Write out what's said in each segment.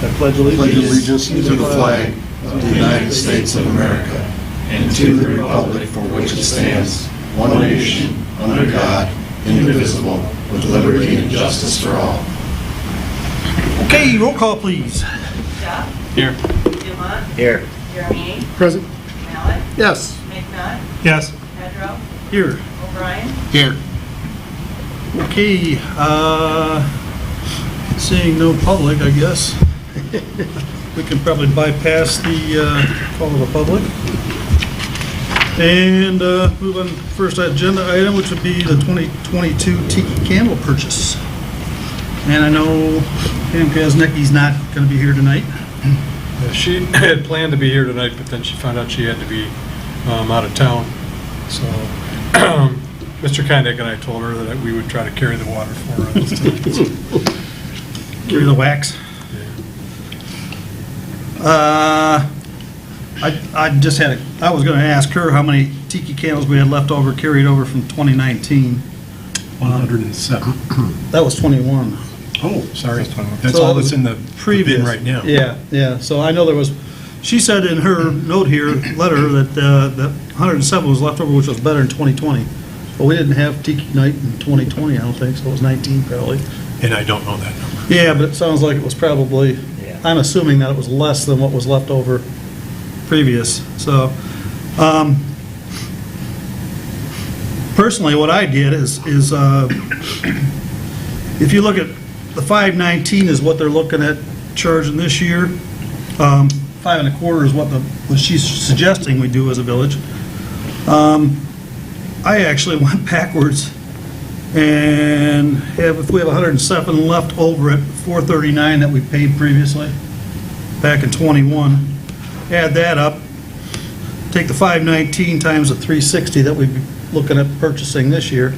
I pledge allegiance to the flag of the United States of America and to the republic for which it stands, one nation, under God, indivisible, with liberty and justice for all. Okay, roll call, please. Jeff? Here. Dumont? Here. Jeremy? Present. Mallett? Yes. McNutt? Yes. Pedro? Here. O'Brien? Here. Okay, seeing no public, I guess, we can probably bypass the call of the public. And move on to the first agenda item, which would be the 2022 tiki candle purchase. And I know Pam Kaznicki's not going to be here tonight. Yeah, she had planned to be here tonight, but then she found out she had to be out of town. So Mr. Kondak and I told her that we would try to carry the water for her this time. Carry the wax. I just had I was going to ask her how many tiki candles we had left over, carried over from 2019. 107. That was 21. Oh, sorry. That's So all that's in the Previous. bin right now. Yeah. So I know there was, she said in her note here, letter, that that 107 was left over, which was better in 2020. But we didn't have tiki night in 2020, I don't think, so it was 19 probably. And I don't know that number. Yeah, but it sounds like it was probably, I'm assuming that it was less than what was left over previous. So, personally, what I did is if you look at the 519 is what they're looking at charging this year. 5 1/4 is what she's suggesting we do as a village. I actually went backwards and if we have 107 left over at 439 that we paid previously back in 21, add that up, take the 519 times the 360 that we'd be looking at purchasing this year,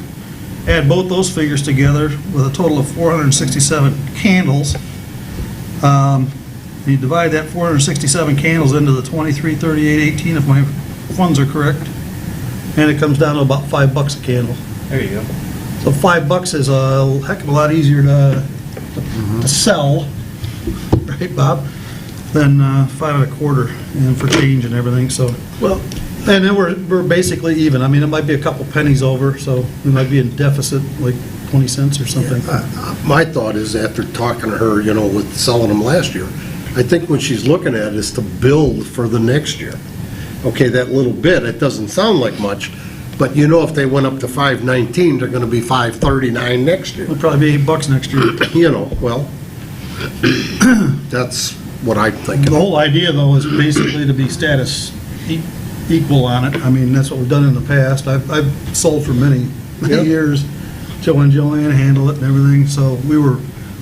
add both those figures together with a total of 467 candles. You divide that 467 candles into the 23, 38, 18 if my funds are correct, and it comes down to about $5 a candle. There you go. So $5 is a heck of a lot easier to sell, right, Bob, than 5 1/4 and for change and everything. So, well, and then we're basically even. I mean, it might be a couple pennies over, so we might be in deficit like 20 cents or something. My thought is, after talking to her, with selling them last year, I think what she's looking at is to build for the next year. Okay, that little bit, it doesn't sound like much, but if they went up to 519, they're going to be 539 next year. It'll probably be $8 next year. Well, that's what I'm thinking. The whole idea, though, is basically to be status equal on it. I mean, that's what we've done in the past. I've sold for many years. Joe and Joanne handle it and everything. So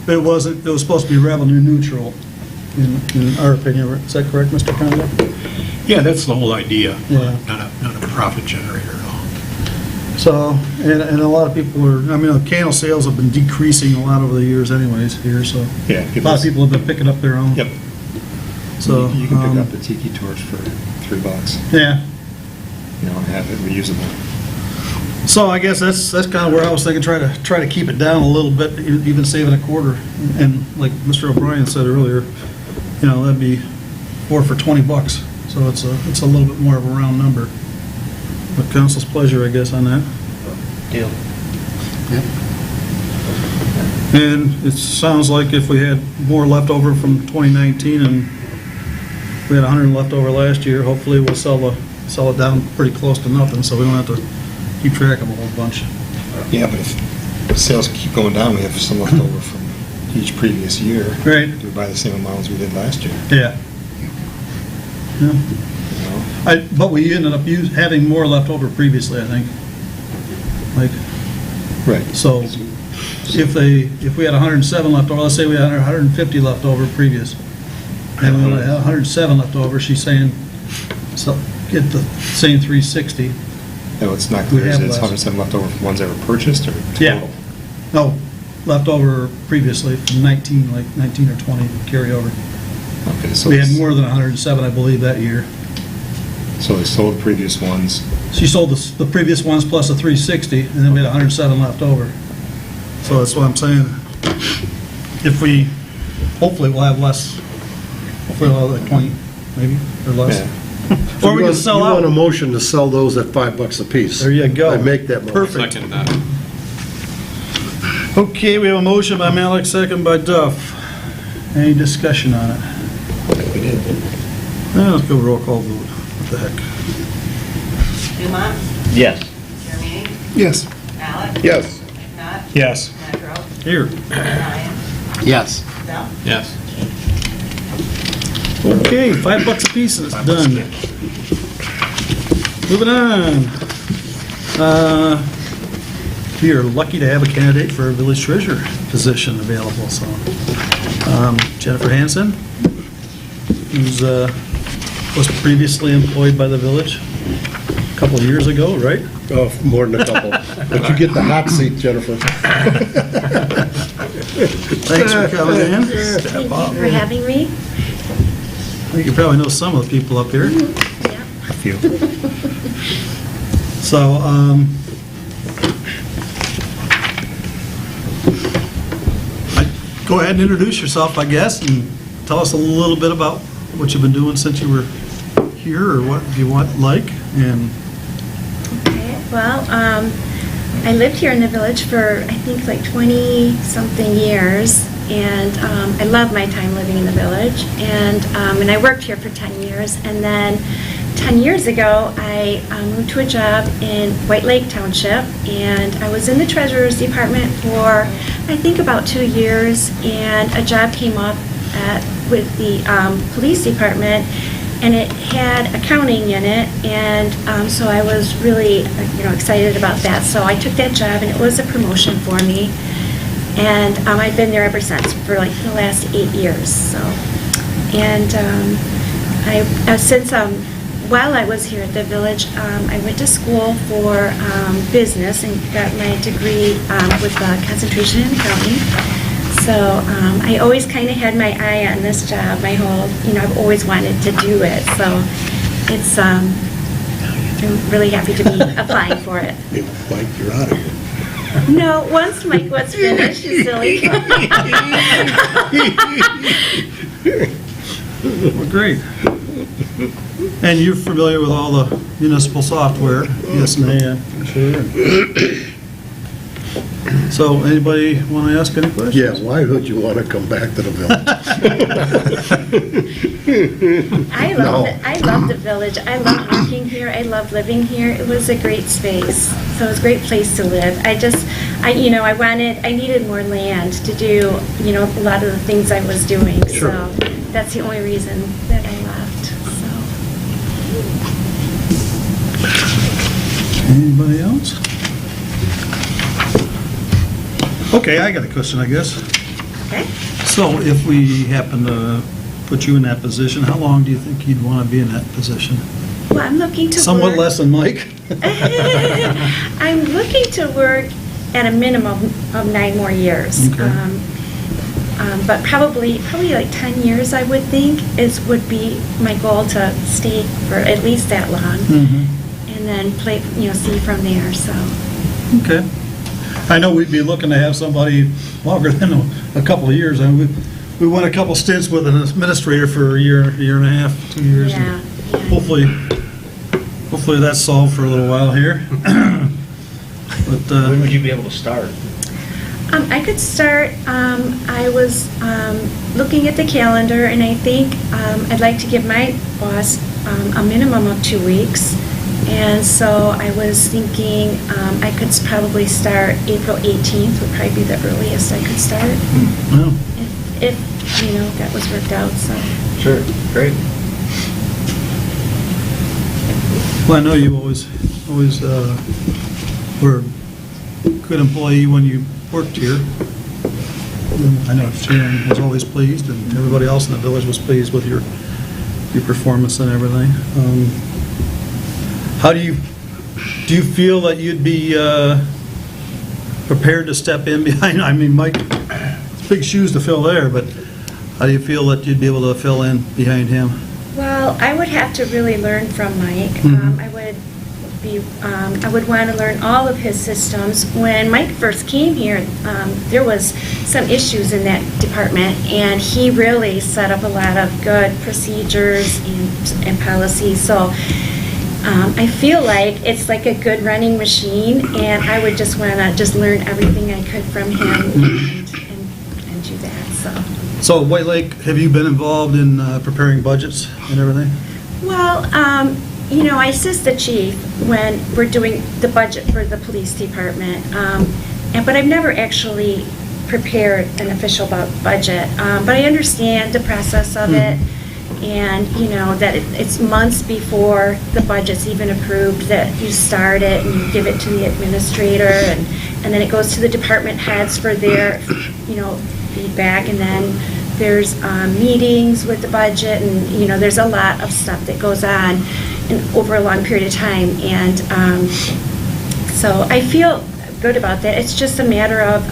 it was supposed to be revenue neutral, in our opinion. Is that correct, Mr. Conley? Yeah, that's the whole idea. Yeah. Not a profit generator at all. So, and a lot of people the candle sales have been decreasing a lot over the years anyways here, so. Yeah. A lot of people have been picking up their own. Yep. So. You can pick up the tiki torch for $3. Yeah. And have it reusable. So I guess that's kind of where I was thinking, try to keep it down a little bit, even saving $1/4. And like Mr. O'Brien said earlier, that'd be 4 for $20. So it's a little bit more of a round number. But council's pleasure, I guess, on that. Deal. And it sounds like if we had more left over from 2019 and we had 100 left over last year, hopefully we'll sell it down pretty close to nothing, so we don't have to keep track of a whole bunch. Yeah, but if sales keep going down, we have some left over from each previous year. Right. Do we buy the same amount as we did last year? Yeah. But we ended up having more left over previously, I think. Right. So if we had 107 left over, let's say we had 150 left over previous, and we only had 107 left over, she's saying, so get the same 360. No, it's not We clear. have Is it less. 107 left over from ones that were purchased or total? Yeah. No, left over previously from 19 or 20 carryover. Okay, so We had more than 107, I believe, that year. So they sold previous ones. She sold the previous ones plus a 360, and then we had 107 left over. So that's what I'm saying. Hopefully we'll have less Hopefully I'll have like 20, maybe, or less. Yeah. Or we can sell You want a out. motion to sell those at $5 a piece? There you go. I make that motion. Perfect. Second that. Okay, we have a motion by Malik, second by Duff. Any discussion on it? We did. Let's go roll call vote. What the heck? Dumont, Yes. Jeremy, Yes. Alec, Yes. Knut, Yes. Metro, Here. Ryan, Yes. Duff. Yes. Okay, $5 a piece and it's done. Moving on. We are lucky to have a candidate for a village treasurer position available, so. Jennifer Hansen, who's, was previously employed by the village a couple of years ago, right? Oh, more than a couple. But you get the hot seat, Jennifer. Thanks for coming in. Thank you for having me. I think you probably know some of the people up here. Yeah. A few. So, go ahead and introduce yourself, I guess, and tell us a little bit about what you've been doing since you were here, or what you want, like, and Okay. Well, I lived here in the village for, I think, like 20-something years, and I love my time living in the village. And I worked here for 10 years, and then 10 years ago, I moved to a job in White Lake Township, and I was in the treasurer's department for, I think, about 2 years, and a job came up with the police department, and it had accounting in it, and so I was really, excited about that. So I took that job, and it was a promotion for me, and I've been there ever since for like the last 8 years. So, and while I was here at the village, I went to school for business and got my degree with concentration in accounting. So I always kind of had my eye on this job, I've always wanted to do it. So it's, I'm really happy to be applying for it. Hey, Mike, you're out of here. No, once Mike was finished, you silly. well, great. And you're familiar with all the municipal software? Yes, ma'am, sure. So, anybody want to ask any questions? Yeah, why would you want to come back to the village? I love the village. I love working here. I love living here. It was a great space. So it was a great place to live. I needed more land to do, a lot of the things I was doing. Sure. So that's the only reason that I left. So. Anybody else? Okay, I got a question, I guess. Okay. So if we happen to put you in that position, how long do you think you'd want to be in that position? Well, I'm looking to Somewhat work. less than Mike? I'm looking to work at a minimum of 9 more years. Okay. But probably like 10 years, I would think, would be my goal to stay for at least that long, Mm-hmm. and then see from there. So. Okay. I know we'd be looking to have somebody longer than a couple of years. We went a couple stints with an administrator for a year and a half, 2 years. Yeah. Hopefully that's solved for a little while here. But When would you be able to start? I could start. I was looking at the calendar, and I think I'd like to give my boss a minimum of 2 weeks. And so I was thinking I could probably start April 18th would probably be the earliest I could start, well, if that was worked out. So. Sure, great. well, I know you always were a good employee when you worked here. I know Sharon was always pleased, and everybody else in the village was pleased with your performance and everything. How do you feel that you'd be prepared to step in behind? I mean, Mike, it's big shoes to fill there, but how do you feel that you'd be able to fill in behind him? Well, I would have to really learn from Mike. Mhm. I would be, I would want to learn all of his systems. When Mike first came here, there was some issues in that department, and he really set up a lot of good procedures and policies. So I feel like it's like a good running machine, and I would just want to just learn everything I could from him and do that, so. So White Lake, have you been involved in preparing budgets and everything? Well, you know, I assist the chief when we're doing the budget for the police department, but I've never actually prepared an official budget. But I understand the process of it, and, you know, that it's months before the budget's even approved that you start it and you give it to the administrator, and then it goes to the department heads for their, you know, feedback, and then there's meetings with the budget, and, you know, there's a lot of stuff that goes on over a long period of time, and so I feel good about that. It's just a matter of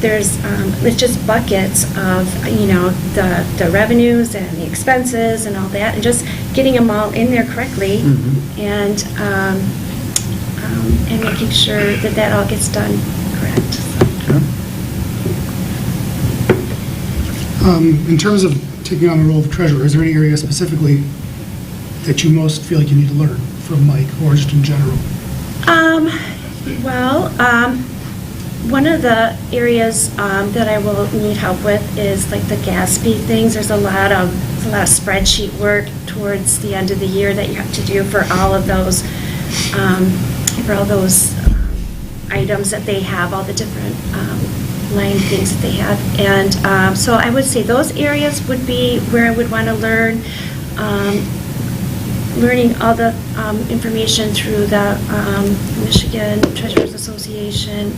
it's just buckets of, you know, the revenues and the expenses and all that, and just getting them all in there correctly, and making sure that that all gets done correct. So. In terms of taking on the role of treasurer, is there any area specifically that you most feel like you need to learn from Mike, or just in general? One of the areas that I will need help with is like the gas fee things. There's a lot of spreadsheet work towards the end of the year that you have to do for all of those items that they have, all the different line things that they have. And so I would say those areas would be where I would want to learn. Learning all the information through the Michigan Treasurers Association,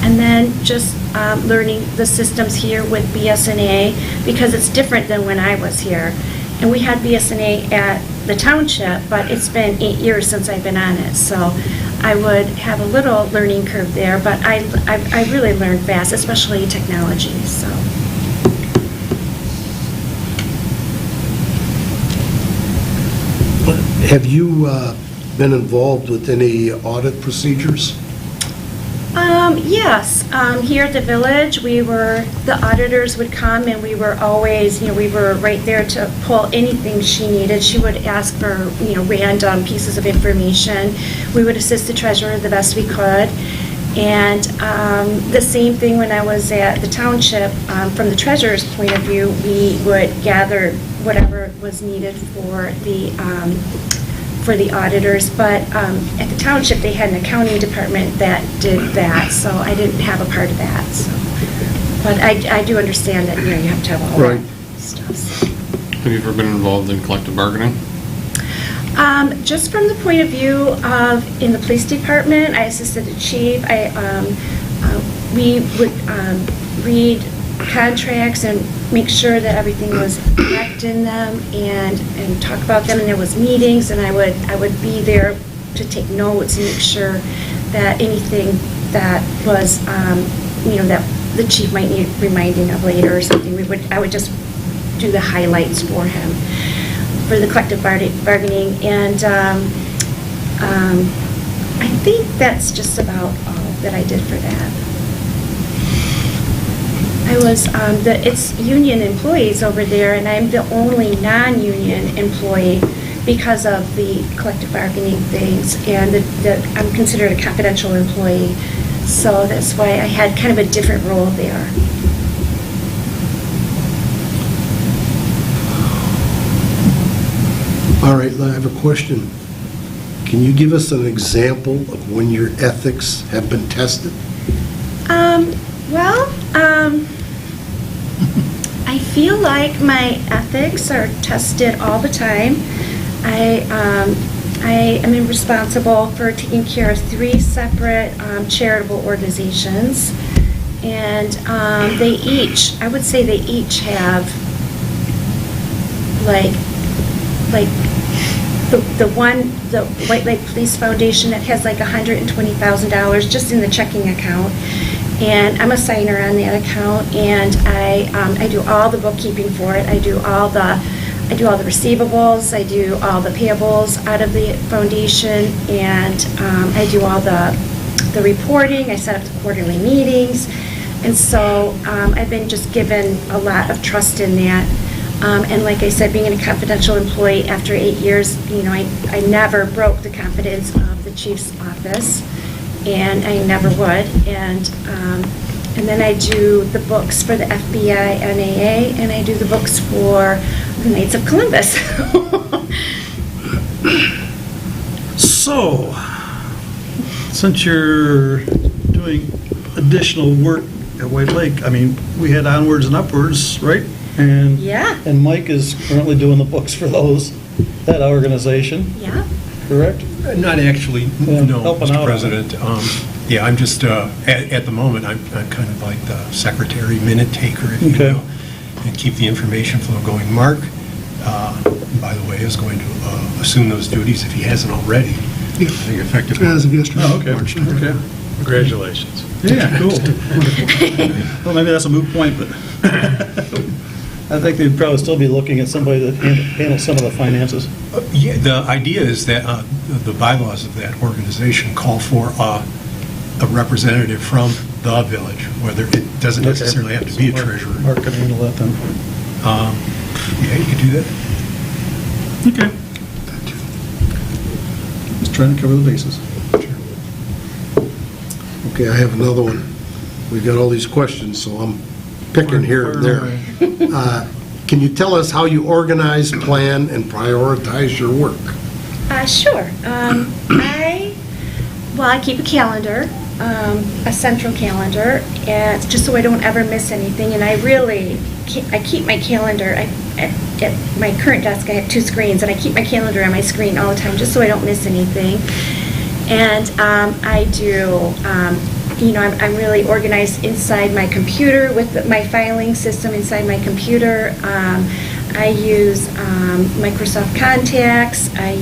and then just learning the systems here with BSNA, because it's different than when I was here. And we had BSNA at the township, but it's been 8 years since I've been on it, so I would have a little learning curve there, but I really learned fast, especially technology, so. Have you been involved with any audit procedures? Yes. Here at the village, the auditors would come, and we were always, you know, we were right there to pull anything she needed. She would ask for, you know, random pieces of information. We would assist the treasurer the best we could. And the same thing when I was at the township, from the treasurer's point of view, we would gather whatever was needed for the auditors, but at the township, they had an accounting department that did that, so I didn't have a part of that, so. But I do understand that, you know, you have to have all that stuff. So. Have you ever been involved in collective bargaining? Just from the point of view of, in the police department, I assisted the chief. We would read contracts and make sure that everything was correct in them, and talk about them, and there was meetings, and I would be there to take notes and make sure that anything that was, you know, that the chief might need reminding of later or something, I would just do the highlights for him for the collective bargaining, and I think that's just about all that I did for that. I was, it's union employees over there, and I'm the only non-union employee because of the collective bargaining things, and I'm considered a confidential employee, so that's why I had kind of a different role there. All right, I have a question. Can you give us an example of when your ethics have been tested? I feel like my ethics are tested all the time. I am responsible for taking care of 3 separate charitable organizations, and I would say they each have like the White Lake Police Foundation that has like $120,000 just in the checking account, and I'm a signer on that account, and I do all the bookkeeping for it. I do all the I do all the receivables, I do all the payables out of the foundation, and I do all the reporting, I set up the quarterly meetings, and so I've been just given a lot of trust in that. And like I said, being a confidential employee after 8 years, I never broke the confidence of the chief's office, and I never would. And then I do the books for the FBI, NAA, and I do the books for the Knights of Columbus. So, since you're doing additional work at White Lake, I mean, we had onwards and upwards, right? And Yeah. And Mike is currently doing the books for that organization, Yeah. correct? Not actually, Yeah, no, helping out on Mr. President. Yeah, I'm just, at the moment, I'm kind of like the secretary, minute taker, if you Okay. will, and keep the information flow going. Mark, by the way, is going to assume those duties if he hasn't already. Yeah. I think effective. As of yesterday. Oh, okay, March 3rd. okay. Congratulations. Yeah, cool. Well, maybe that's a moot point, but I think they'd probably still be looking at somebody that handles some of the finances. Yeah, the idea is that the bylaws of that organization call for a representative from the village, whether it doesn't necessarily have to be a treasurer. Mark can handle that then. Yeah, you could do that. Okay. Just trying to cover the bases. Okay, I have another one. We've got all these questions, so I'm picking here and there. Can you tell us how you organize, plan, and prioritize your work? Sure. I keep a calendar, a central calendar, and just so I don't ever miss anything. And I keep my calendar. At my current desk, I have 2 screens, and I keep my calendar on my screen all the time, just so I don't miss anything. And I do. I'm really organized inside my computer with my filing system inside my computer. I use Microsoft Contacts. I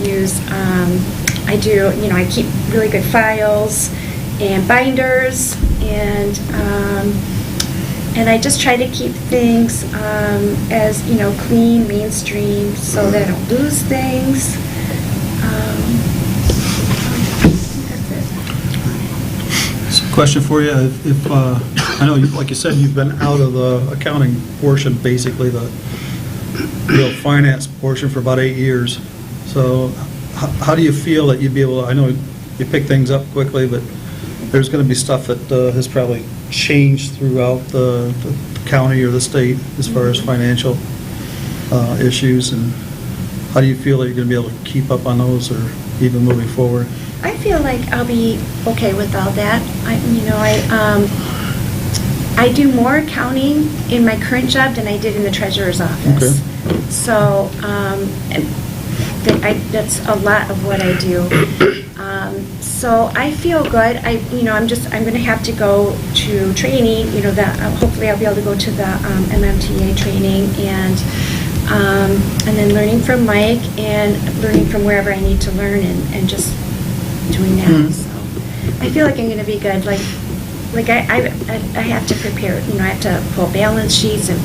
keep really good files and binders, and I just try to keep things as, clean, mainstream, so that I don't lose things. Question for you, if, I know, like you said, you've been out of the accounting portion, basically the finance portion for about 8 years. So how do you feel that you'd be able to, I know you pick things up quickly, but there's going to be stuff that has probably changed throughout the county or the state as far as financial issues, and how do you feel that you're going to be able to keep up on those or even moving forward? I feel like I'll be okay with all that. I do more accounting in my current job than I did in the treasurer's office. Okay. So that's a lot of what I do. So I feel good. I'm going to have to go to training. Hopefully I'll be able to go to the MMTA training and then learning from Mike and learning from wherever I need to learn and just doing that. Mm-hmm. So I feel like I'm going to be good. Like I have to prepare. I have to pull balance sheets and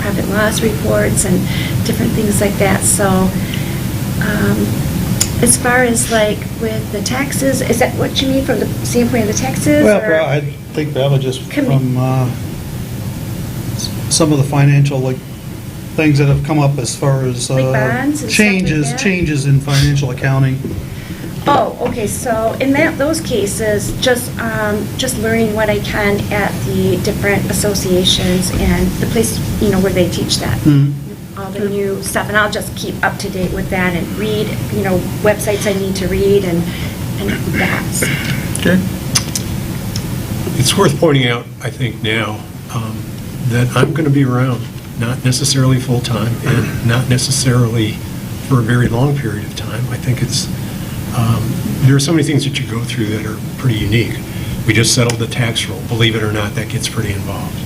profit and loss reports and different things like that. So as far as with the taxes, is that what you mean from the standpoint of the taxes? Well, I think probably just from some of the financial things that have come up as far as bonds and changes stuff like that? Changes in financial accounting. Oh, okay, so in those cases, just learning what I can at the different associations and the place, where they teach that. Mm-hmm. All the new stuff, and I'll just keep up to date with that and read, websites I need to read and that. Okay. It's worth pointing out, I think now, that I'm going to be around, not necessarily full-time and not necessarily for a very long period of time. I think there are so many things that you go through that are pretty unique. We just settled the tax roll. Believe it or not, that gets pretty involved.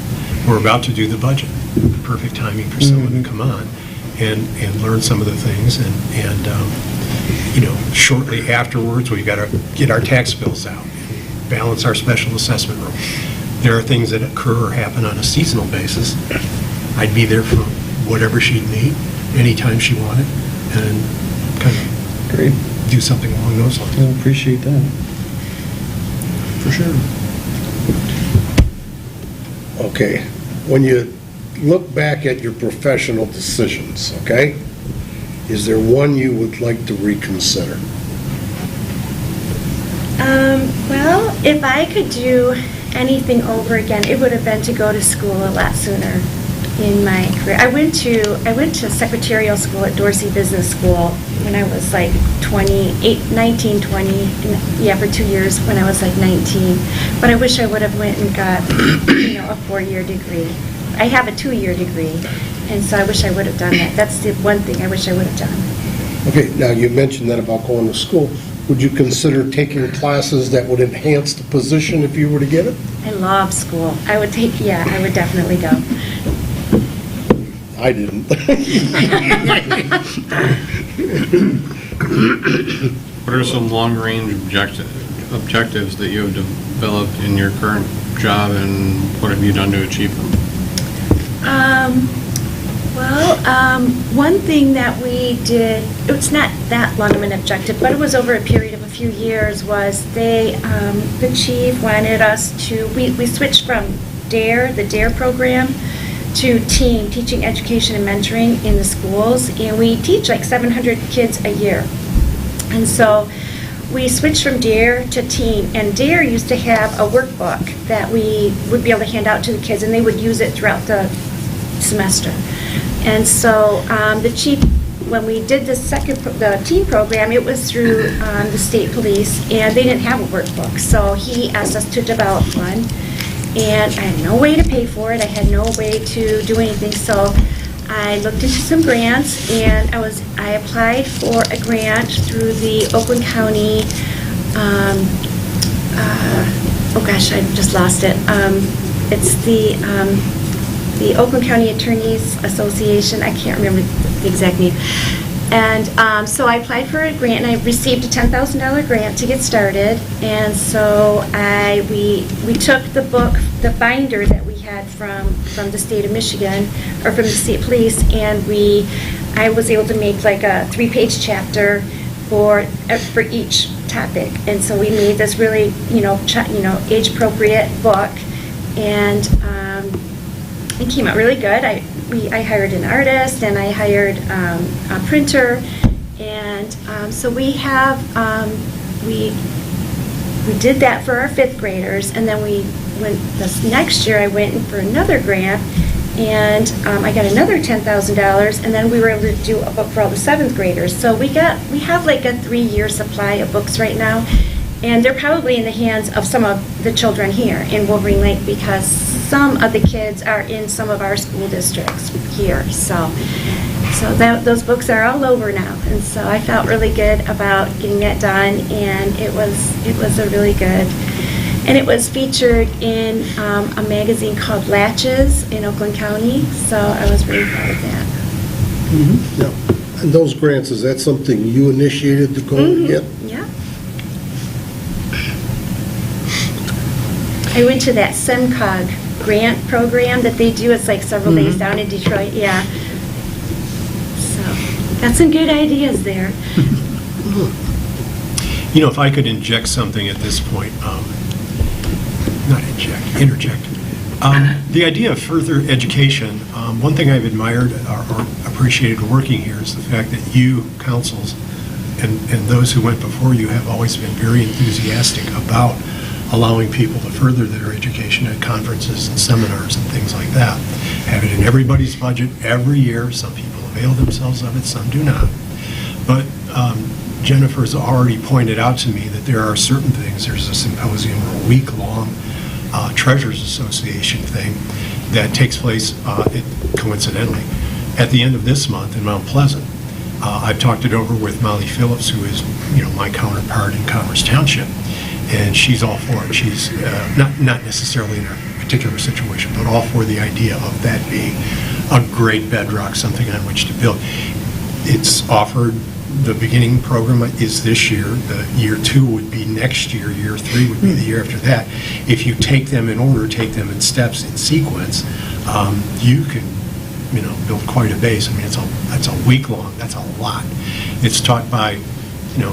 We're about to do the budget. Perfect timing for someone to come on and learn some of the things. And shortly afterwards, we've got to get our tax bills out, balance our special assessment roll. There are things that occur or happen on a seasonal basis. I'd be there for whatever she'd need, anytime she wanted, and kind of Great. do something along those lines. I appreciate that. For sure. Okay, when you look back at your professional decisions, okay, is there one you would like to reconsider? Well, if I could do anything over again, it would have been to go to school a lot sooner in my career. I went to secretarial school at Dorsey Business School when I was like 19, 20, yeah, for 2 years when I was like 19. But I wish I would have went and got, a 4-year degree. I have a 2-year degree, and so I wish I would have done that. That's the one thing I wish I would have done. Okay, now you mentioned that about going to school. Would you consider taking classes that would enhance the position if you were to get it? I love school. I would definitely go. I didn't. What are some long-range objectives that you have developed in your current job, and what have you done to achieve them? One thing that we did, it's not that long of an objective, but it was over a period of a few years, was the chief wanted us to, we switched from DARE, the DARE program, to TEAM, Teaching, Education, and Mentoring in the schools, and we teach like 700 kids a year. And so we switched from DARE to TEAM, and DARE used to have a workbook that we would be able to hand out to the kids, and they would use it throughout the semester. And so the chief, when we did the TEAM program, it was through the state police, and they didn't have a workbook, so he asked us to develop one. And I had no way to pay for it. I had no way to do anything. So I looked into some grants, and I applied for a grant through the Oakland County, oh gosh, I just lost it. It's the Oakland County Attorneys Association. I can't remember the exact name. And so I applied for a grant, and I received a $10,000 grant to get started. And so we took the book, the binder that we had from the state of Michigan, or from the state police, and I was able to make like a 3-page chapter for each topic. And so we made this really, age-appropriate book, and it came out really good. I hired an artist, and I hired a printer, and so we have we did that for our 5th graders, and then this next year I went in for another grant, and I got another $10,000, and then we were able to do a book for all the 7th graders. So we have like a 3-year supply of books right now, and they're probably in the hands of some of the children here in Wolverine Lake, because some of the kids are in some of our school districts here. So those books are all over now, and so I felt really good about getting that done, and it was a really good. And it was featured in a magazine called Latches in Oakland County, so I was really proud of that. Mm-hmm. Yeah. And those grants, is that something you initiated to go and get? Yeah. I went to that SEMCOG grant program that they do. It's like several days down in Detroit. Yeah. So got some good ideas there. If I could inject something at this point, interject. The idea of further education, one thing I've admired or appreciated working here is the fact that you, councils, and those who went before you have always been very enthusiastic about allowing people to further their education at conferences and seminars and things like that. Have it in everybody's budget every year. Some people avail themselves of it, some do not. But Jennifer's already pointed out to me that there are certain things. There's a symposium or a week-long Treasurers Association thing that takes place, coincidentally, at the end of this month in Mount Pleasant. I've talked it over with Molly Phillips, who is, my counterpart in Commerce Township, and she's all for it. She's not necessarily in her particular situation, but all for the idea of that being a great bedrock, something on which to build. It's offered. The beginning program is this year. The year 2 would be next year. Year 3 would be the year after that. If you take them in order, take them in steps, in sequence, you can build quite a base. I mean, that's a week long, that's a lot. It's taught by,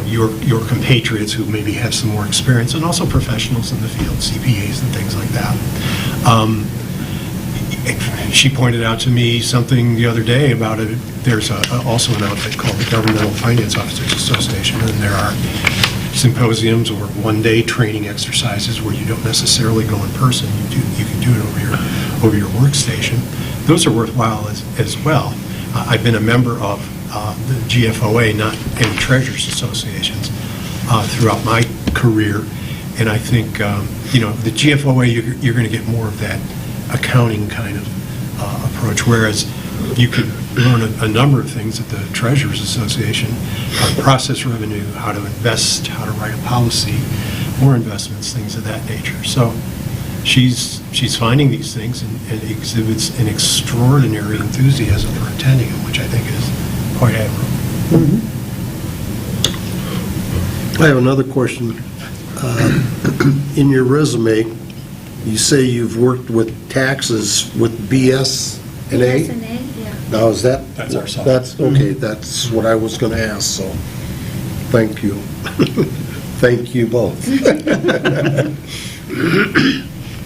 your compatriots who maybe have some more experience, and also professionals in the field, CPAs and things like that. She pointed out to me something the other day about it. There's also an outfit called the Governmental Finance Officers Association, and there are symposiums or one-day training exercises where you don't necessarily go in person. You can do it over your workstation. Those are worthwhile as well. I've been a member of the GFOA, not any treasurers associations, throughout my career, and I think the GFOA you're going to get more of that accounting kind of approach, whereas you could learn a number of things at the Treasurers Association, how to process revenue, how to invest, how to write a policy, more investments, things of that nature. So she's finding these things and exhibits an extraordinary enthusiasm for attending them, which I think is quite admirable. I have another question. In your resume, you say you've worked with taxes with BS&A? BSNA, yeah. Now, is that? That's our software. That's, okay, that's what I was going to ask, so thank you. Thank you both.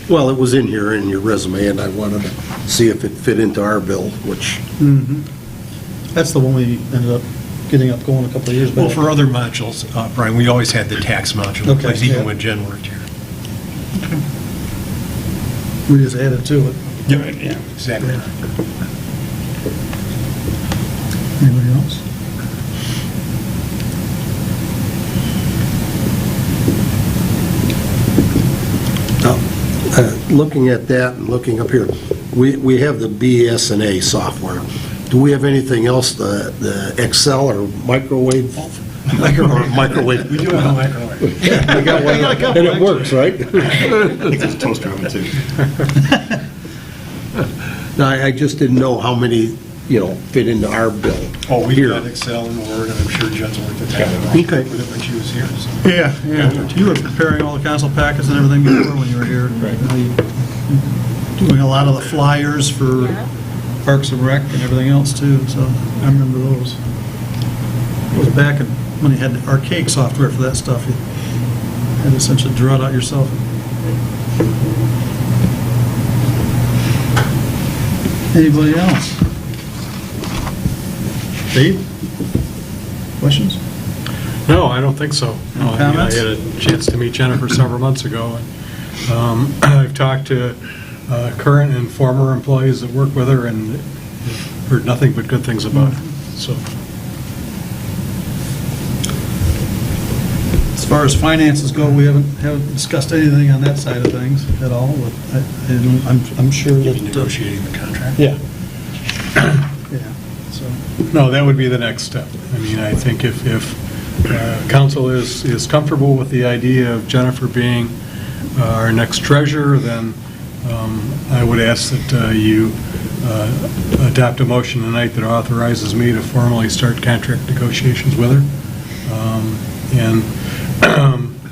Well, it was in here in your resume, and I wanted to see if it fit into our bill, which, That's the one we ended up getting up going a couple of years back. Well, for other modules, Brian, we always had the tax module in Okay, place, even yeah. when Jen worked here. We just added to it. Yeah, exactly. Anybody else? looking at that and looking up here, we have the BS&A software. Do we have anything else, the Excel or microwave? Microwave. We do have a microwave. Yeah, we got one, and it works, right? I think there's a toaster oven too. No, I just didn't know how many, fit into our bill. Oh, we Here. got Excel and Word, and I'm sure Jen's worked at that. Okay. With it when she was here, so. Yeah. You were preparing all the council packets and everything before when you were here. Right. Doing a lot of the flyers for Yeah. Parks and Rec and everything else too, so I remember those. It was back when you had the archaic software for that stuff. You had to essentially draw it out yourself. Anybody else? Dave? Questions? No, I don't think so. No, I mean, I Comments? had a chance to meet Jennifer several months ago. And I've talked to current and former employees that work with her and heard nothing but good things about her. So, As far as finances go, we haven't discussed anything on that side of things at all. But I'm sure that. Negotiating the contract. Yeah. Yeah, so. no, that would be the next step. I mean, I think if council is comfortable with the idea of Jennifer being our next treasurer, then I would ask that you adopt a motion tonight that authorizes me to formally start contract negotiations with her. And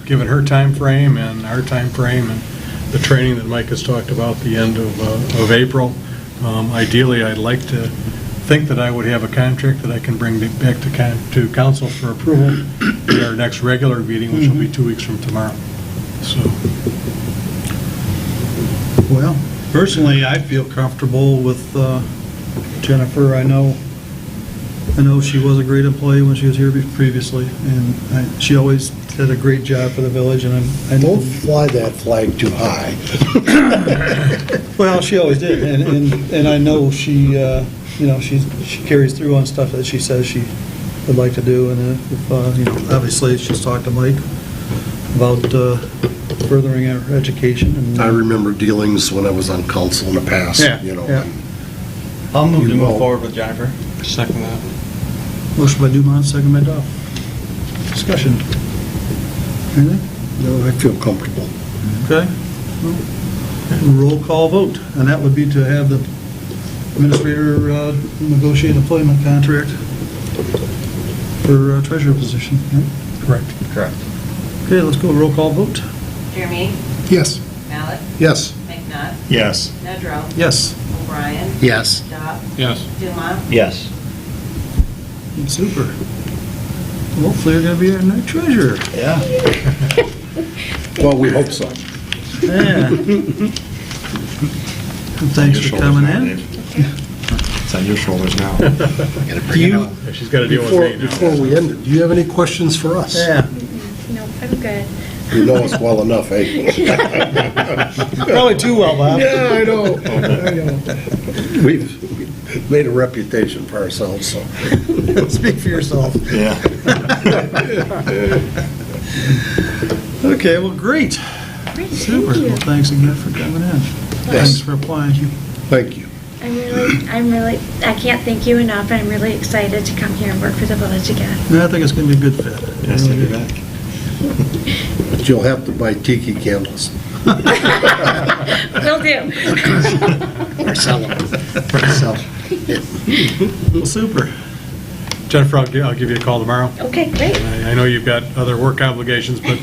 given her time frame and our time frame and the training that Mike has talked about, the end of April, ideally, I'd like to think that I would have a contract that I can bring back to council for approval at our next regular meeting, which will be 2 weeks from tomorrow. So, Well, personally, I feel comfortable with Jennifer. I know she was a great employee when she was here previously, and she always did a great job for the village, and I know. Don't fly that flag too high. Well, she always did, and I know she carries through on stuff that she says she would like to do, and if, obviously, she's talked to Mike about furthering her education. And I remember dealings when I was on council in the past, Yeah. I'll move to You move will. forward with Jennifer. Second that. Motion by Dumont, second by Duff. Discussion. Anything? No, I feel comfortable. Okay. Roll call vote, and that would be to have the administrator negotiate employment contract for treasurer position, right? correct. Correct. Okay, let's go roll call vote. Jeremy, Yes. Malik, Yes. McNutt, Yes. Nedrow, Yes. O'Brien, Yes. Dopp, Yes. Dumont, Yes. Super. Hopefully, you're gonna be our new treasurer. Yeah. Well, we hope so. Yeah. Thanks for coming in. It's on your shoulders now. Do you, She's got to deal with me now. before we end it, do you have any questions for us? Yeah. No, I'm good. You know us well enough, eh? Probably too well, Bob. Yeah, I know. We've made a reputation for ourselves, so. Speak for yourself. Yeah. Okay, well, great. Great, Super. thank you. Well, thanks again for coming in. Thanks for applying. Thank you. I can't thank you enough, and I'm really excited to come here and work for the village again. I think it's gonna be a good fit. Yes, to be back. But you'll have to buy tiki candles. Will do. Or sell them. Or sell. Well, super. Jennifer, I'll give you a call tomorrow. Okay, great. I know you've got other work obligations, but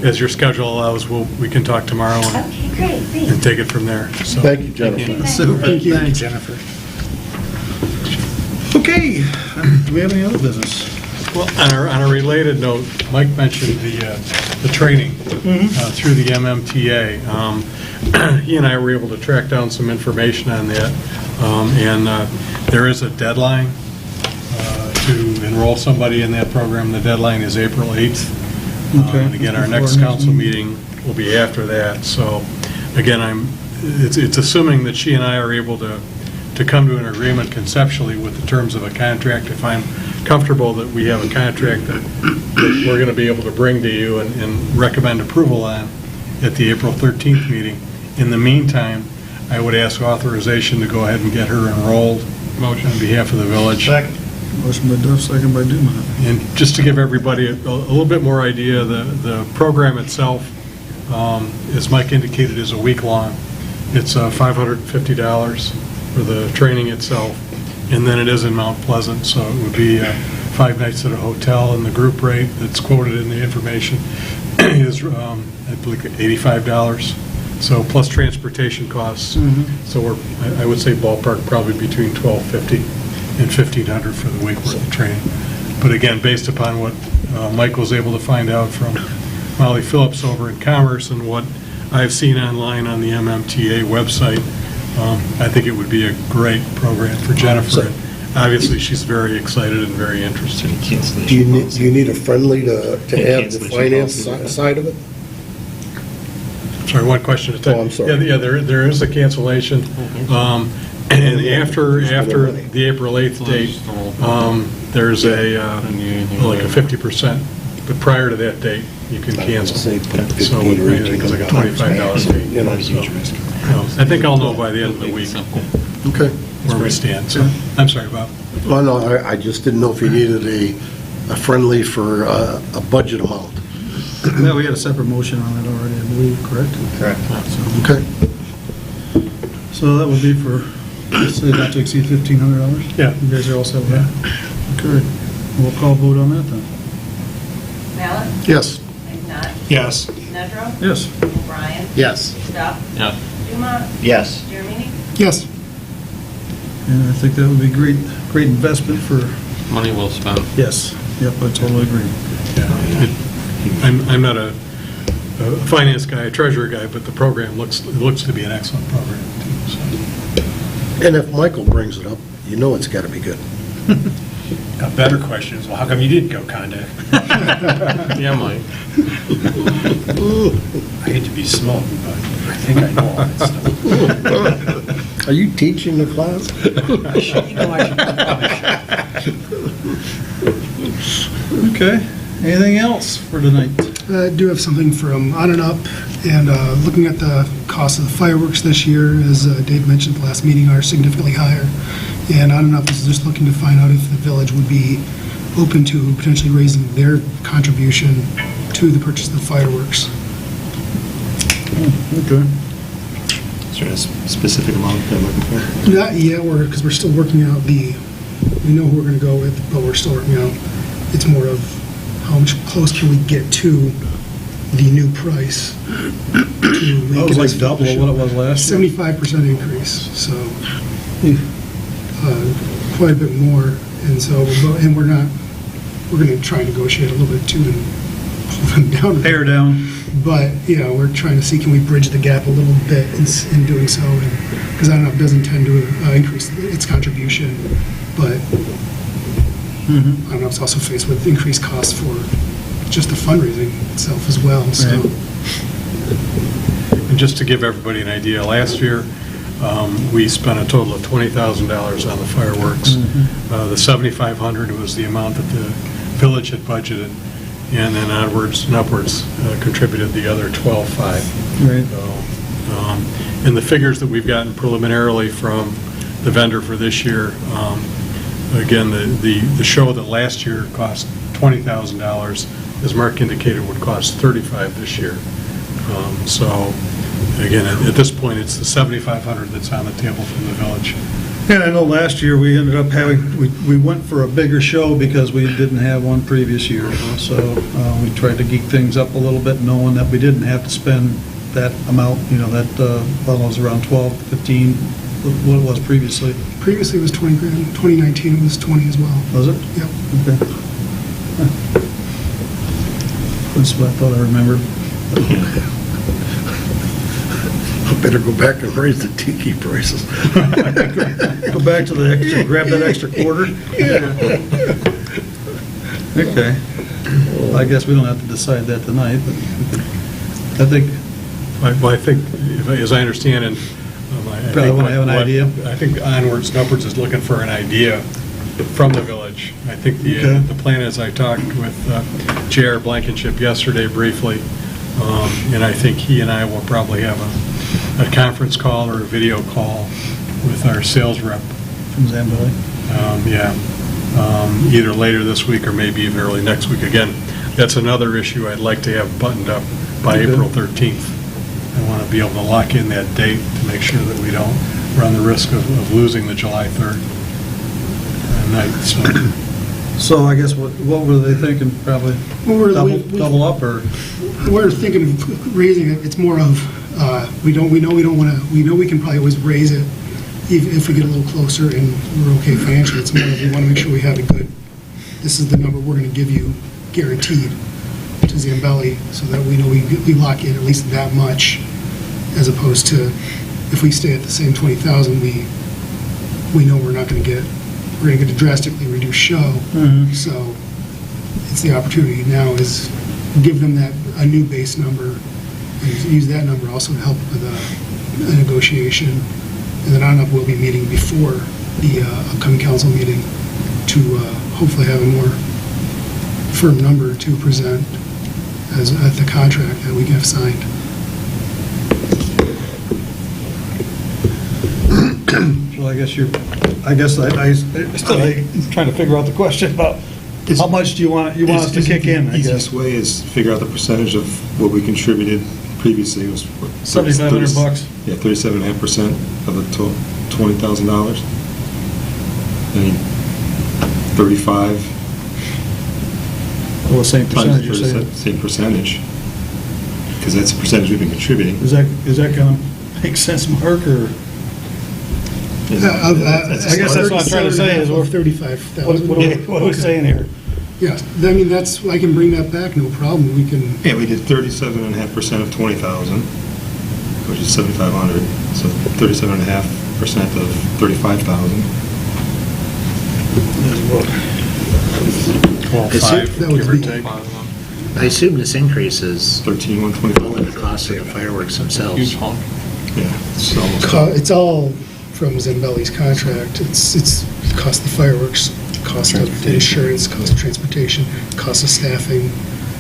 as your schedule allows, we can talk tomorrow and Okay, great, thanks. take it from there. So, Thank you, Jennifer. Super. Thanks. Jennifer. Okay, do we have any other business? well, on a related note, Mike mentioned the training through the MMTA. He and I were able to track down some information on that, and there is a deadline to enroll somebody in that program. The deadline is April 8th. Okay. And again, our Before next next council meeting. meeting will be after that. So again, it's assuming that she and I are able to come to an agreement conceptually with the terms of a contract. If I'm comfortable that we have a contract that we're going to be able to bring to you and recommend approval on at the April 13th meeting. In the meantime, I would ask authorization to go ahead and get her enrolled on behalf of the village. Second. Motion by Duff, second by Dumont. And just to give everybody a little bit more idea, the program itself, as Mike indicated, is a week-long. It's $550 for the training itself, and then it is in Mount Pleasant, so it would be 5 nights at a hotel, and the group rate that's quoted in the information is, I believe, $85. So plus transportation costs. So I would say ballpark probably between $1,250 and $1,500 for the week worth of training. But again, based upon what Mike was able to find out from Molly Phillips over in Commerce and what I've seen online on the MMTA website, I think it would be a great program for Jennifer. And obviously, she's very excited and very interested. Do you need a friendly to add the finance side of it? Sorry, one question at a time. Oh, I'm sorry. Yeah, there is a cancellation. And after the April 8th date, there's like a 50%, but prior to that date, you can cancel. So I think it's like a $25 fee. You know, So, I think I'll know by the end of the week Okay. where we stand. So, I'm sorry, Bob. Well, no, I just didn't know if you needed a friendly for a budget amount. Yeah, we had a separate motion on it already, I believe, correct? Correct. Okay. So that would be for, let's say not to exceed $1,500? Yeah. You guys are all set with that? Good. We'll call vote on that then. Mallett, Yes. McNutt, Yes. Nedrow, Yes. O'Brien, Yes. Duff, Yes. Dumont, Yes. Jeremy, Yes. And I think that would be great investment for, Money well spent. yes, yep, I totally agree. Yeah. I'm not a finance guy, a treasurer guy, but the program looks to be an excellent program, too. So. And if Michael brings it up, you know it's got to be good. A better question is, well, how come you didn't go, Conda? Yeah, Mike. I hate to be smug, but I think I know all that stuff. Are you teaching the class? You know, Okay, anything else for tonight? I do have something from On and Up, and looking at the cost of the fireworks this year, as Dave mentioned at the last meeting, are significantly higher. And On and Up is just looking to find out if the village would be open to potentially raising their contribution to the purchase of the fireworks. Okay. Is there a specific amount they're looking for? Not yet, because we're still working out we know who we're going to go with, but we're still working out. It's more of how much close can we get to the new price to That make was it like as double what it was last year. 75% increase, so quite a bit more, and so, and we're going to try and negotiate a little bit too and pull them down. Pare down. But, we're trying to see, can we bridge the gap a little bit in doing so? Because I don't know, it doesn't tend to increase its contribution, but I don't know, it's also faced with increased costs for just the fundraising itself as well, so. Right. And just to give everybody an idea, last year, we spent a total of $20,000 on the fireworks. The $7,500 was the amount that the village had budgeted, and then onwards and upwards contributed the other $12,500. Right. So, and the figures that we've gotten preliminarily from the vendor for this year, again, the show that last year cost $20,000, as Mark indicated, would cost $35,000 this year. So, again, at this point, it's the $7,500 that's on the table from the village. And I know last year we ended up we went for a bigger show because we didn't have one previous year. So we tried to geek things up a little bit, knowing that we didn't have to spend that amount, that was around 12, 15, what it was previously. Previously it was 20 grand, 2019 it was 20 as well. Was it? Yep. Okay. That's what I thought I remembered. I better go back and raise the tiki prices. Go back to the extra, grab that extra quarter. Okay. Well, I guess we don't have to decide that tonight, but I think. Well, I think, as I understand it, Probably want to have an idea. I think Onwards and Upwards is looking for an idea from the village. I think Okay. the plan is, I talked with J.R. Blankenship yesterday briefly, and I think he and I will probably have a conference call or a video call with our sales rep. From Zamboni. Either later this week or maybe even early next week. Again, that's another issue I'd like to have buttoned up by Okay. April 13th. I want to be able to lock in that date to make sure that we don't run the risk of losing the July 3rd night. So I guess what were they thinking? Probably double up, or? We're thinking of raising it, it's more of, we know we can probably always raise it if we get a little closer and we're okay financially. It's more of, we want to make sure we have a good, this is the number we're going to give you guaranteed to Zambelli, so that we know we lock in at least that much, as opposed to if we stay at the same 20,000, we know we're going to get a drastically reduced show. So it's the opportunity now is give them a new base number and use that number also to help with a negotiation. And then I don't know if we'll be meeting before the upcoming council meeting to hopefully have a more firm number to present as the contract that we have signed. Well, I guess I'm trying to figure out the question about how much do you want us to kick in, I guess. Easiest way is figure out the percentage of what we contributed previously. It was what, $7,500. Yeah, 37.5% of the total, $20,000. And 35. Well, the same percentage you're saying. Same percentage, because that's the percentage we've been contributing. Is that going to make sense, Mark, or? I guess that's what I'm trying to say is or 35,000. What are we saying here? Yes, I mean, I can bring that back, no problem. We can. Yeah, we did 37.5% of 20,000, which is 7,500. So 37.5% of 35,000. 12.5, That would give or be- take. I assume this increase is 13,125. the cost of the fireworks themselves. Huge hunk. Yeah, it's almost. It's all from Zambelli's contract. It's cost of fireworks, cost of insurance, cost of transportation, cost of staffing.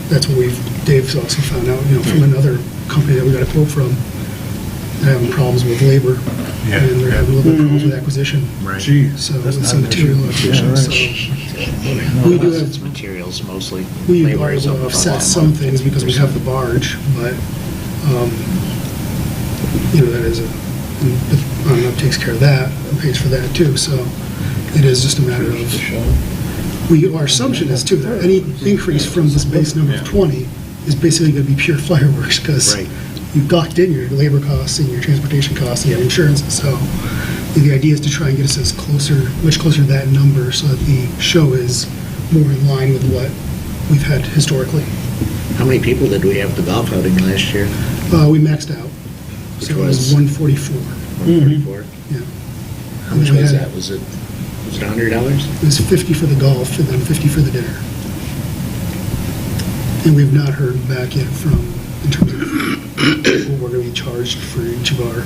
That's what Dave's also found out, from another company that we got a quote from. They're having problems with labor, Yeah. and they're having a little bit of problems with acquisition. Right. Gee, So that's with not some an issue. material acquisition, Yeah, so we do It's have, materials mostly. we Labor are is able up to a offset lot some more. things because we have the barge, but, that is Up takes care of that, and pays for that too, so it is just a matter of, our assumption is too, that any increase from this base number of 20 is basically going to be pure fireworks, because Right. you've locked in your labor costs and your transportation costs and your insurance, so The idea is to try and get us much closer to that number, so that the show is more in line with what we've had historically. How many people did we have at the golf outing last year? We maxed out, Which so it was was? 144. 144? Yeah. How much And we was had- that? Was it $100? It was 50 for the golf and then 50 for the dinner. And we've not heard back yet from, in terms of what we're going to be charged for each of our,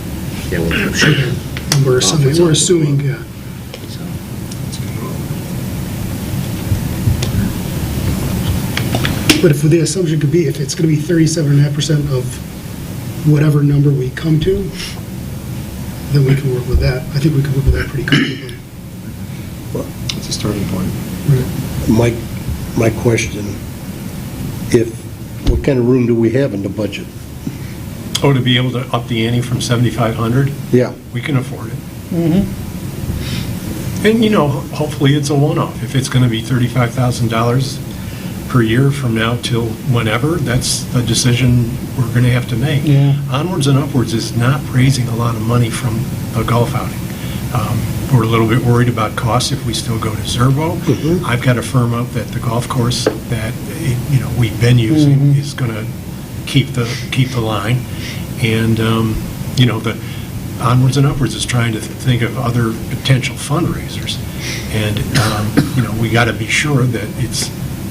Yeah, well, I'm sure. and we're assuming, yeah. So, But if the assumption could be, if it's going to be 37.5% of whatever number we come to, then we can work with that. I think we can work with that pretty comfortably. It's a starting point. My question, what kind of room do we have in the budget? Oh, to be able to up the ante from 7,500? Yeah. We can afford it. And, hopefully it's a one-off. If it's going to be $35,000 per year from now till whenever, that's a decision we're going to have to make. Yeah. Onwards and Upwards is not raising a lot of money from a golf outing. We're a little bit worried about costs if we still go to Zerbo. I've got to firm up that the golf course that, we've been using is going to keep the line. And, the Onwards and Upwards is trying to think of other potential fundraisers. And, we got to be sure that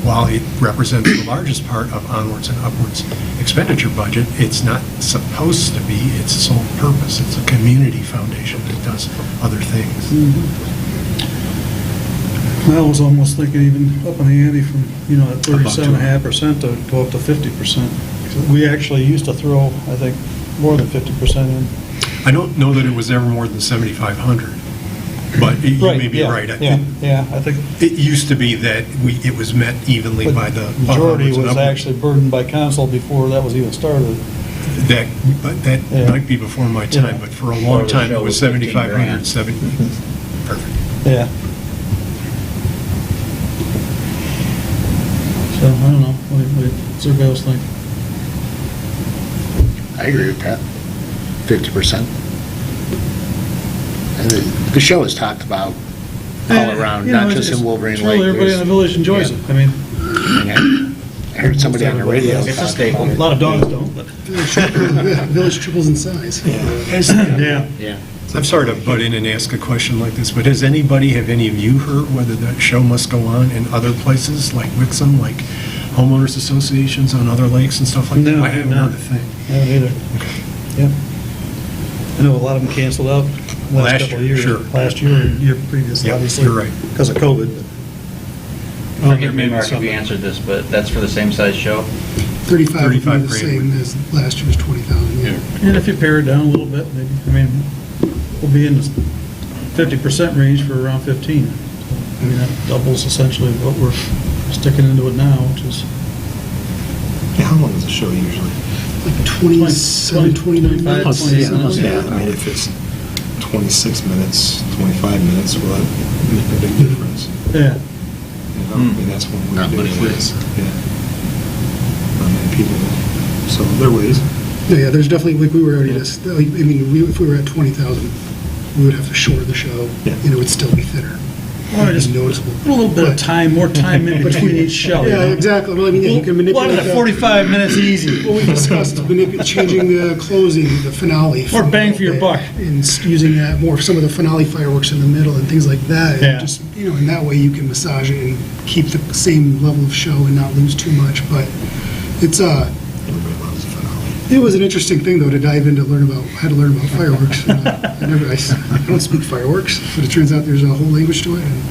while it represents the largest part of Onwards and Upwards expenditure budget, it's not supposed to be its sole purpose. It's a community foundation that does other things. I was almost thinking even upping the ante from, at 37.5% to go up to 50%. We actually used to throw, I think, more than 50% in. I don't know that it was ever more than 7,500, but you may be right. I think it used to be that it was met evenly by the majority Onwards and was Upwards. actually burdened by council before that was even started. That might be before my time, but for a long time, it was 7,500, 70. Perfect. Yeah. So, I don't know, what does everybody else think? I agree with that. 50%. And the show is talked about all around, not just in Wolverine it's Lake. really everybody in the village enjoys it. I mean, I heard somebody on the radio. it's a staple. A lot of dogs don't, but. Village triples in size. Yeah. Yeah. I'm sorry to butt in and ask a question like this, but have any of you heard whether that show must go on in other places, like Wixom, like homeowners associations on other lakes and stuff like that? No, I haven't no. heard a thing. I haven't either. Yep. I know a lot of them canceled out Last last couple of year, years. sure. Last year and year previous, Yeah, obviously. you're right. Because of COVID. Forgive me, Mark, if you answered this, but that's for the same size show? 35 would be 35 the grand. same as last year's 20,000, yeah. And if you pare it down a little bit, maybe, we'll be in the 50% range for around 15. So, that doubles essentially what we're sticking into it now, which is Yeah, how long is the show usually? Like 27, 29 minutes. 25, Yeah, if it's 26 minutes, 25 minutes, will that make a big difference? yeah. That's when we're Not doing many this. Yeah. Not many people. So there are ways. Yeah, there's definitely, like we were already, if we were at 20,000, we would have to shorten the show, Yeah. and it would still be thinner. Well, It'd just be noticeable. a little bit of time, more time in between each show. Yeah, exactly. Well, yeah, you can manipulate Well, that. 45 minutes easy. Well, we discussed changing the closing, the finale. More bang for your buck. And using that more, some of the finale fireworks in the middle and things like that. And Yeah. just, in that way you can massage it and keep the same level of show and not lose too much. But it's, Everybody loves the finale. it was an interesting thing, though, to dive in to learn about, how to learn about fireworks. I don't speak fireworks, but it turns out there's a whole language to it, and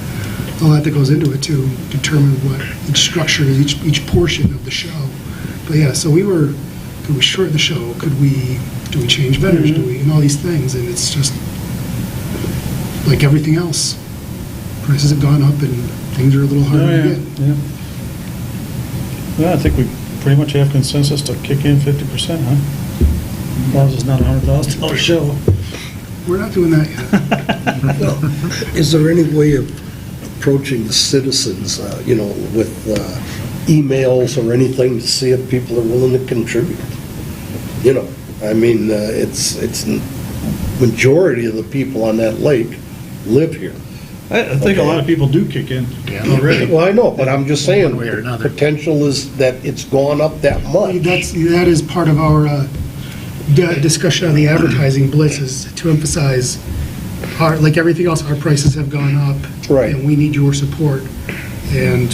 a lot that goes into it to determine what each structure is, each portion of the show. But yeah, so could we shorten the show? Do we change vendors? And all these things, and it's just like everything else. Prices have gone up, and things are a little harder to get. Yeah. Well, I think we pretty much have consensus to kick in 50%, huh? As long as it's not a $100,000 show. We're not doing that yet. Is there any way of approaching the citizens, with emails or anything to see if people are willing to contribute? It's majority of the people on that lake live here. I think a lot of people do kick in already. Well, I know, but I'm just saying, One way or another. potential is that it's gone up that much. That is part of our discussion on the advertising blitz, is to emphasize, like everything else, our prices have gone up. Right. And we need your support. And,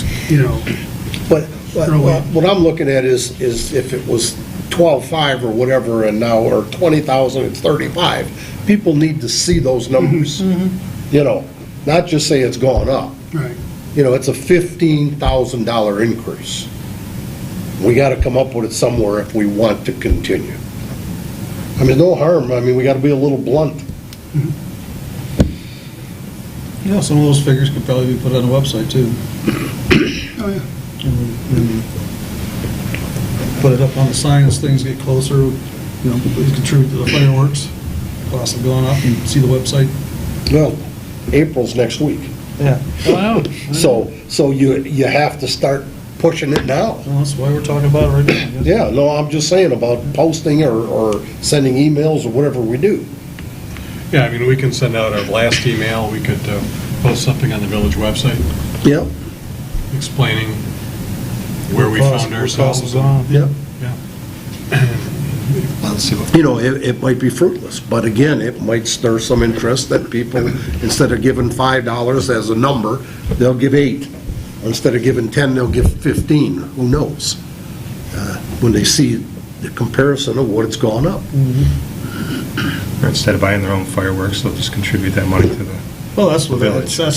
But what I'm looking at is if it was 12.5 or whatever, and now, or 20,000, it's 35, people need to see those numbers. Not just say it's gone up. right. It's a $15,000 increase. We got to come up with it somewhere if we want to continue. I mean, no harm, we got to be a little blunt. Some of those figures could probably be put on the website too. Oh, yeah. And put it up on the sign as things get closer, please contribute to the fireworks. Costs have gone up, and see the website. Well, April's next week. Yeah. Wow. So you have to start pushing it now. Well, that's why we're talking about it right now, I guess. Yeah, no, I'm just saying about posting or sending emails or whatever we do. Yeah, we can send out our last email, we could post something on the village website Yep. explaining where we found ourselves. Yep. Yeah. Let's see what. It might be fruitless, but again, it might stir some interest that people, instead of giving $5 as a number, they'll give 8. Instead of giving 10, they'll give 15. Who knows? When they see the comparison of what it's gone up. Or instead of buying their own fireworks, they'll just contribute that money to the. Well, that's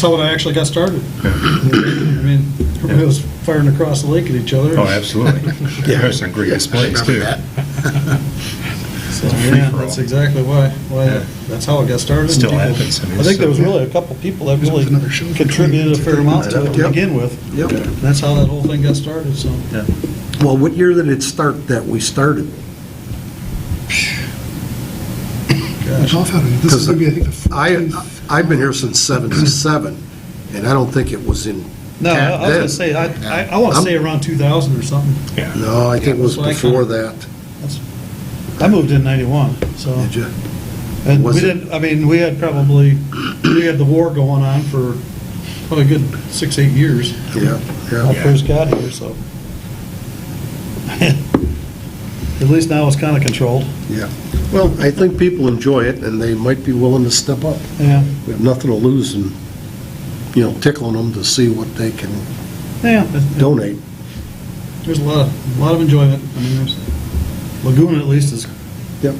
how it actually got started. Everybody was firing across the lake at each other. Oh, absolutely. Yeah, there's some great displays too. So, yeah, that's exactly why, that's how it got started. Still And people- happens. I think there was really a couple people that really another show. contributed a fair amount to it to Yep. begin with. Yep. And that's how that whole thing got started, so. Well, what year did it start that we started? Gosh. This is going to be, I think, the 14th. I've been here since '77, and I don't think it was in. No, I was gonna say, I want to say around 2000 or something. Yeah. No, I think it was That's what I before kinda- that. I moved in 91, so. Did you? And Was we it- didn't, we had the war going on for probably a good 6-8 years. Yeah, When I yeah. first got here, so. At least now it's kind of controlled. Yeah. Well, I think people enjoy it, and they might be willing to step up. Yeah. We have nothing to lose in, tickling them to see what they can Yeah. donate. There's a lot of enjoyment. There's, Laguna at least is Yep.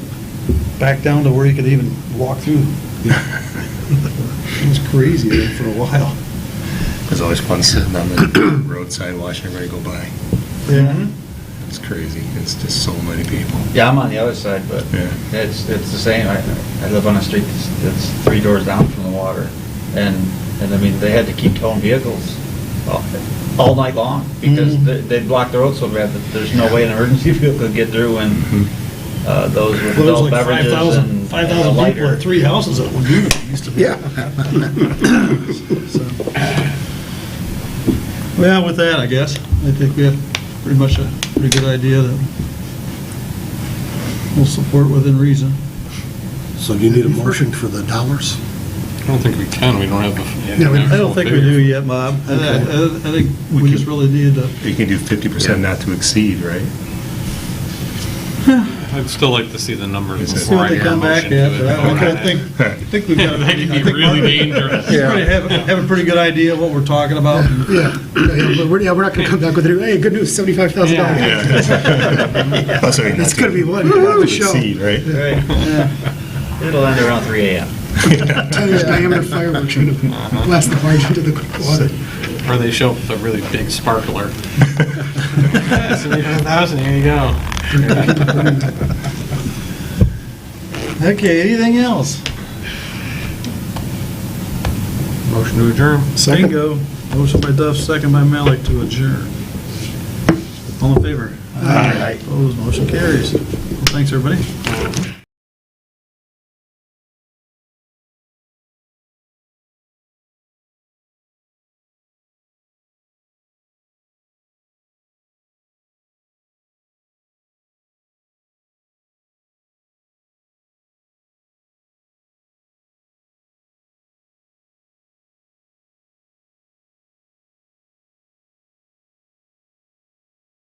back down to where you could even walk through. It was crazy there for a while. It's always fun sitting on the roadside watching everybody go by. Yeah. It's crazy. It's just so many people. Yeah, I'm on the other side, but Yeah. it's the same. I live on a street that's 3 doors down from the water, and they had to keep towing vehicles all night long because they'd block the road so bad that there's no way an emergency vehicle could get through, and those with Well, adult there's like beverages 5,000 people lighter. at 3 houses at Laguna used to be. Yeah. Well, with that, I guess, I think we have pretty much a pretty good idea that we'll support within reason. So do you need a motion for the dollars? I don't think we can, we don't have the. I don't think we do yet, Bob. I think we just really needed to. You can do 50% not to exceed, right? I'd still like to see the numbers See before what I they hear a come back motion at, to but it. I think we've got. That could be really dangerous. We already have a pretty good idea of what we're talking about. Yeah, we're not going to come back with, hey, good news, $75,000. Plus, I mean, It's not going to be one not hell of to a show. exceed, right? Right. It'll end around 3 a.m. 10-inch diameter fireworks are going to blast the barge into the water. Or they show up with a really big sparkler. 75,000, here you go. Okay, anything else? Motion to adjourn. Bingo. Motion by Duff, second by Malik to adjourn. All in favor? Aye. Opposed, motion carries. Well, thanks, everybody.